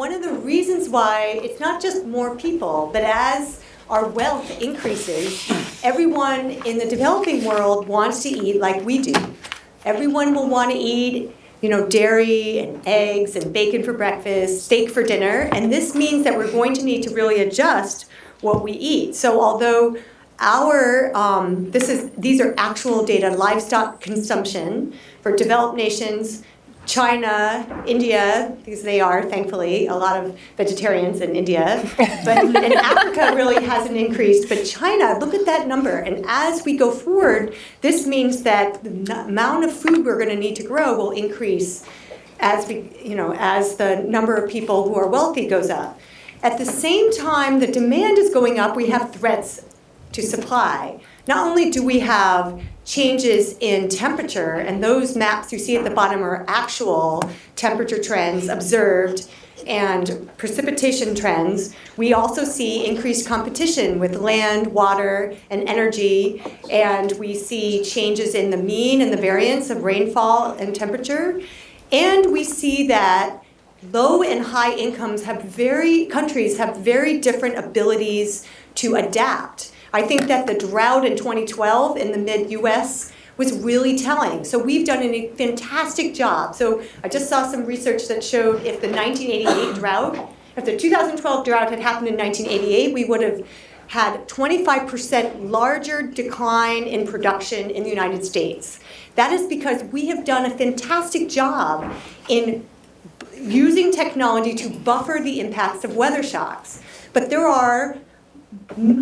One of the reasons why it's not just more people, but as our wealth increases, everyone in the developing world wants to eat like we do. Everyone will want to eat, dairy and eggs and bacon for breakfast, steak for dinner, and this means that we're going to need to really adjust what we eat. So although these are actual data, livestock consumption for developed nations, China, India, because they are, thankfully, a lot of vegetarians in India. But in Africa really hasn't increased. But China, look at that number. And as we go forward, this means that the amount of food we're going to need to grow will increase as the number of people who are wealthy goes up. At the same time, the demand is going up. We have threats to supply. Not only do we have changes in temperature, and those maps you see at the bottom are actual temperature trends observed and precipitation trends, we also see increased competition with land, water, and energy, and we see changes in the mean and the variance of rainfall and temperature, and we see that low and high incomes countries have very different abilities to adapt. I think that the drought in 2012 in the mid-US was really telling. So we've done a fantastic job. So I just saw some research that showed if the 2012 drought had happened in 1988, we would have had 25% larger decline in production in the United States. That is because we have done a fantastic job in using technology to buffer the impacts of weather shocks. But there are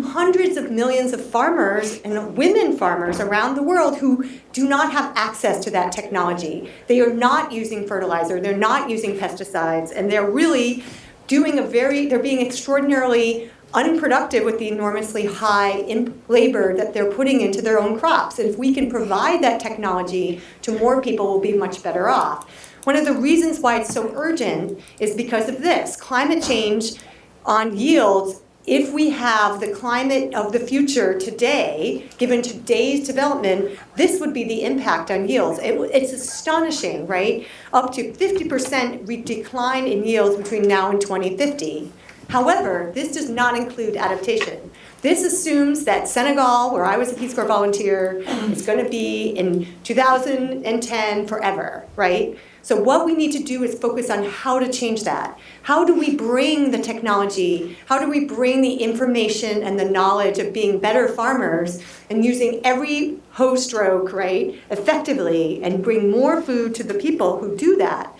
hundreds of millions of farmers and women farmers around the world who do not have access to that technology. They are not using fertilizer, they're not using pesticides, and they're really they're being extraordinarily unproductive with the enormously high labor that they're putting into their own crops. And if we can provide that technology to more people, we'll be much better off. One of the reasons why it's so urgent is because of this. Climate change on yields. If we have the climate of the future today, given today's development, this would be the impact on yields. It's astonishing, right? Up to 50% decline in yields between now and 2050. However, this does not include adaptation. This assumes that Senegal, where I was a Peace Corps volunteer, is going to be in 2010 forever, right? So what we need to do is focus on how to change that. How do we bring the technology? How do we bring the information and the knowledge of being better farmers and using every hoe stroke, right, effectively and bring more food to the people who do that?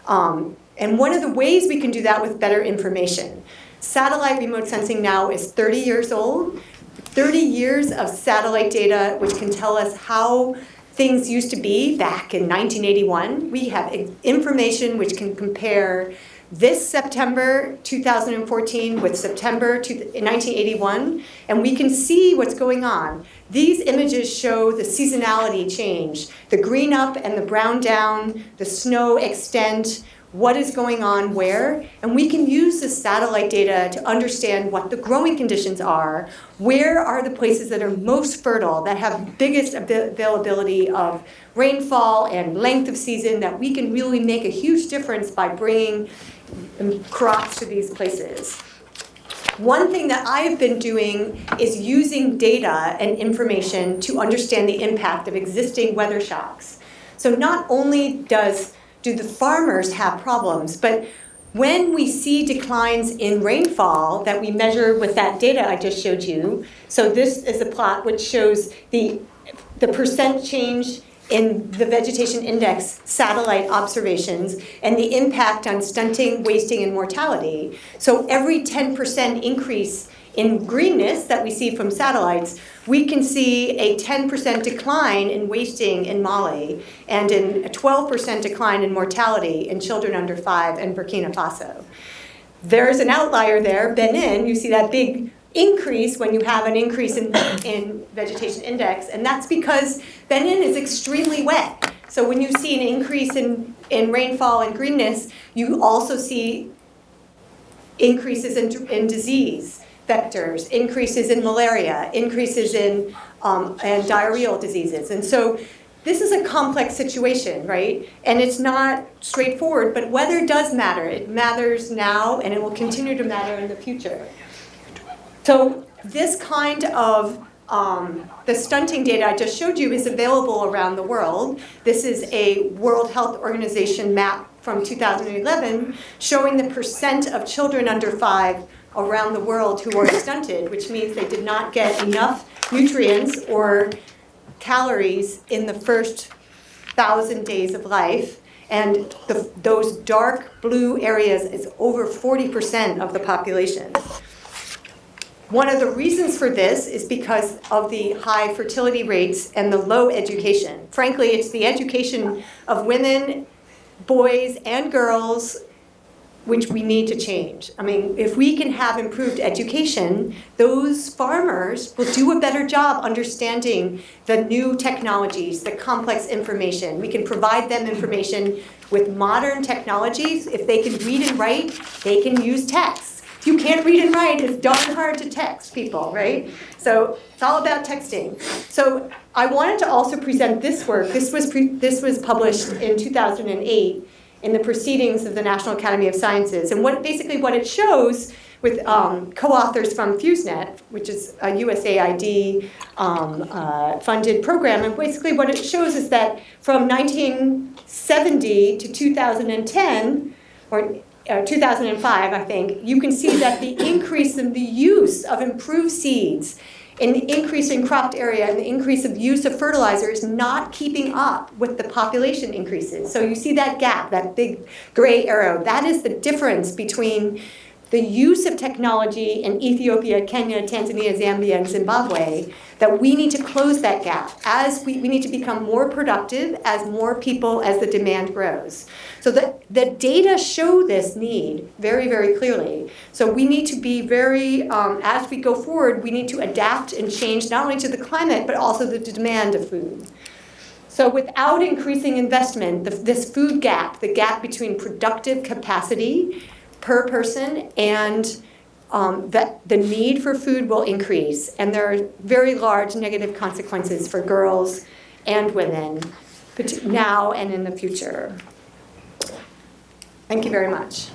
And one of the ways we can do that with better information. Satellite remote sensing now is 30 years old. 30 years of satellite data which can tell us how things used to be back in 1981. We have information which can compare this September 2014 with September 1981, and we can see what's going on. These images show the seasonality change, the green up and the brown down, the snow extent, what is going on where, and we can use this satellite data to understand what the growing conditions are, where are the places that are most fertile, that have biggest availability of rainfall and length of season, that we can really make a huge difference by bringing crops to these places. One thing that I have been doing is using data and information to understand the impact of existing weather shocks. So not only do the farmers have problems, but when we see declines in rainfall that we measure with that data I just showed you, so this is a plot which shows the percent change in the vegetation index satellite observations and the impact on stunting, wasting, and mortality. So every 10% increase in greenness that we see from satellites, we can see a 10% decline in wasting in Mali and a 12% decline in mortality in children under 5 in Burkina Faso. There's an outlier there, Benin. You see that big increase when you have an increase in vegetation index, and that's because Benin is extremely wet. So when you see an increase in rainfall and greenness, you also see increases in disease vectors, increases in malaria, increases in diarrheal diseases. And so this is a complex situation, right? And it's not straightforward, but weather does matter. It matters now, and it will continue to matter in the future. So this kind of, the stunting data I just showed you is available around the world. This is a World Health Organization map from 2011 showing the percent of children under 5 around the world who are stunted, which means they did not get enough nutrients or calories in the first 1,000 days of life. And those dark blue areas is over 40% of the population. One of the reasons for this is because of the high fertility rates and the low education. Frankly, it's the education of women, boys, and girls which we need to change. I mean, if we can have improved education, those farmers will do a better job understanding the new technologies, the complex information. We can provide them information with modern technologies. If they can read and write, they can use text. If you can't read and write, it's darn hard to text people, right? So it's all about texting. So I wanted to also present this work. This was published in 2008 in the Proceedings of the National Academy of Sciences. And what it shows with co-authors from FuseNet, which is a USAID funded program, and basically what it shows is that from 1970 to 2010, or 2005, I think, you can see that the increase in the use of improved seeds and the increase in cropped area and the increase of use of fertilizer is not keeping up with the population increases. So you see that gap, that big gray arrow. That is the difference between the use of technology in Ethiopia, Kenya, Tanzania, Zambia, and Zimbabwe, that we need to close that gap. As we need to become more productive as more people, as the demand grows. So the data show this need very, very clearly. So we need to be very, as we go forward, we need to adapt and change not only to the climate, but also the demand of food. So without increasing investment, this food gap, the gap between productive capacity per person and the need for food will increase. And there are very large negative consequences for girls and women now and in the future. Thank you very much.